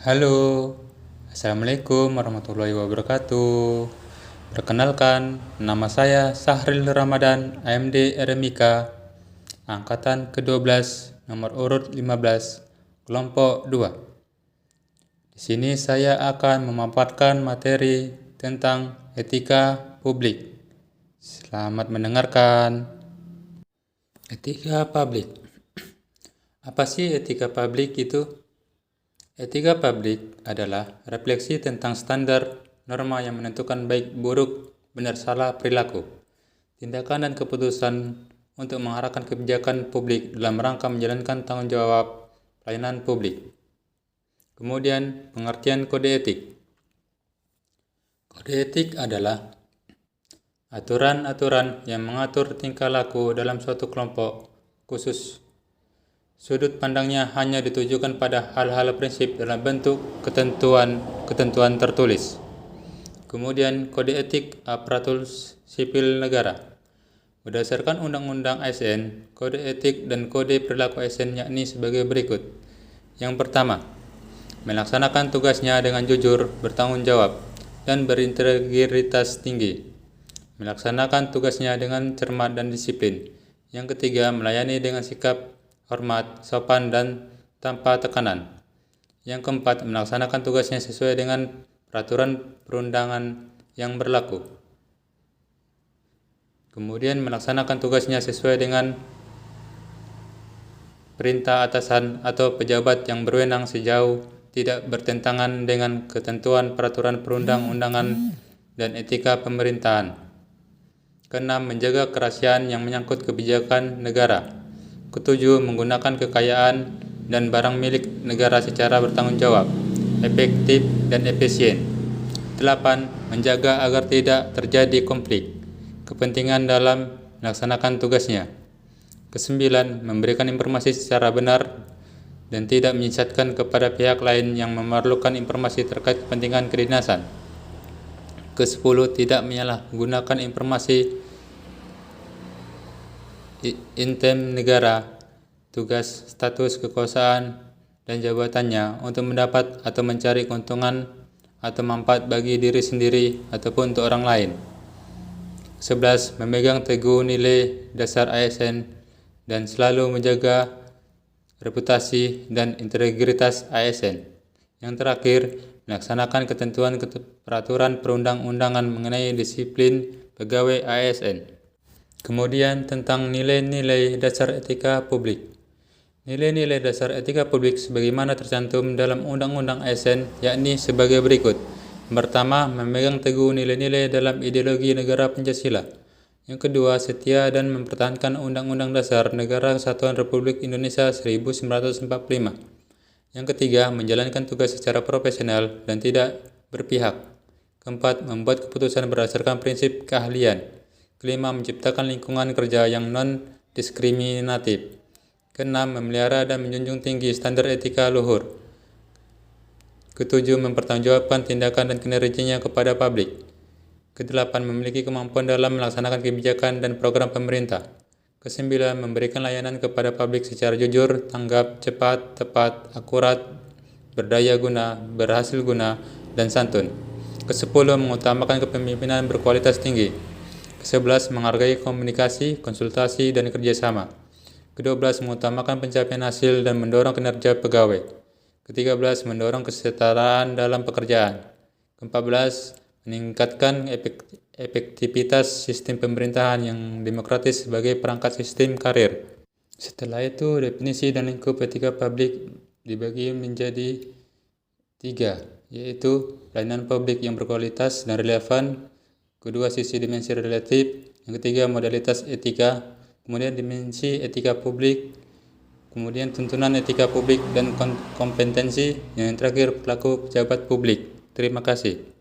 Halo, Assalamualaikum warahmatullahi wabarakatuh. Perkenalkan, nama saya Sahril Ramadan, AMD RMIK, Angkatan ke-12, nomor urut 15, kelompok 2. Di sini saya akan memaparkan materi tentang etika publik. Selamat mendengarkan. Etika publik. Apa sih etika publik itu? Etika publik adalah refleksi tentang standar norma yang menentukan baik buruk, benar salah perilaku, tindakan dan keputusan untuk mengarahkan kebijakan publik dalam rangka menjalankan tanggung jawab pelayanan publik. Kemudian, pengertian kode etik. Kode etik adalah aturan-aturan yang mengatur tingkah laku dalam suatu kelompok khusus. Sudut pandangnya hanya ditujukan pada hal-hal prinsip dalam bentuk ketentuan tertulis. Kemudian, kode etik aparatur sipil negara. Berdasarkan Undang-Undang ASN, kode etik dan kode perilaku ASN yakni sebagai berikut. Yang pertama, melaksanakan tugasnya dengan jujur, bertanggung jawab, dan berintegritas tinggi. Melaksanakan tugasnya dengan cermat dan disiplin. Yang ketiga, melayani dengan sikap hormat, sopan, dan tanpa tekanan. Yang keempat, melaksanakan tugasnya sesuai dengan peraturan perundangan yang berlaku. Kemudian, melaksanakan tugasnya sesuai dengan perintah atasan atau pejabat yang berwenang sejauh tidak bertentangan dengan ketentuan peraturan perundang-undangan dan etika pemerintahan. Keenam, menjaga kerahasiaan yang menyangkut kebijakan negara. Ketujuh, menggunakan kekayaan dan barang milik negara secara bertanggung jawab, efektif, dan efisien. 8. Menjaga agar tidak terjadi konflik kepentingan dalam melaksanakan tugasnya. Ke-9, memberikan informasi secara benar dan tidak menyesatkan kepada pihak lain yang memerlukan informasi terkait kepentingan kedinasan. Ke-10, tidak menyalahgunakan informasi intim negara, tugas, status, kekuasaan, dan jabatannya untuk mendapat atau mencari keuntungan atau manfaat bagi diri sendiri ataupun untuk orang lain. 11. Memegang teguh nilai dasar ASN dan selalu menjaga reputasi dan integritas ASN. Yang terakhir, melaksanakan ketentuan peraturan perundang-undangan mengenai disiplin pegawai ASN. Kemudian tentang nilai-nilai dasar etika publik. Nilai-nilai dasar etika publik sebagaimana tercantum dalam Undang-Undang ASN yakni sebagai berikut. Pertama, memegang teguh nilai-nilai dalam ideologi negara Pancasila. Yang kedua, setia dan mempertahankan Undang-Undang Dasar Negara Kesatuan Republik Indonesia 1945. Yang ketiga, menjalankan tugas secara profesional dan tidak berpihak. Keempat, membuat keputusan berdasarkan prinsip keahlian. Kelima, menciptakan lingkungan kerja yang non-diskriminatif. Keenam, memelihara dan menjunjung tinggi standar etika luhur. Ketujuh, mempertanggungjawabkan tindakan dan kinerjanya kepada publik. Kedelapan, memiliki kemampuan dalam melaksanakan kebijakan dan program pemerintah. Kesembilan, memberikan layanan kepada publik secara jujur, tanggap, cepat, tepat, akurat, berdaya guna, berhasil guna, dan santun. Kesepuluh, mengutamakan kepemimpinan berkualitas tinggi. Ke-11, menghargai komunikasi, konsultasi, dan kerjasama. Ke-12, mengutamakan pencapaian hasil dan mendorong kinerja pegawai. Ke-13, mendorong kesetaraan dalam pekerjaan. Ke-14, meningkatkan efektivitas sistem pemerintahan yang demokratis sebagai perangkat sistem karir. Setelah itu, definisi dan lingkup etika publik dibagi menjadi 3, yaitu pelayanan publik yang berkualitas dan relevan. Kedua, sisi dimensi relatif. Yang ketiga, modalitas etika. Kemudian dimensi etika publik. Kemudian tuntunan etika publik dan kompetensi. Yang terakhir, perilaku pejabat publik. Terima kasih.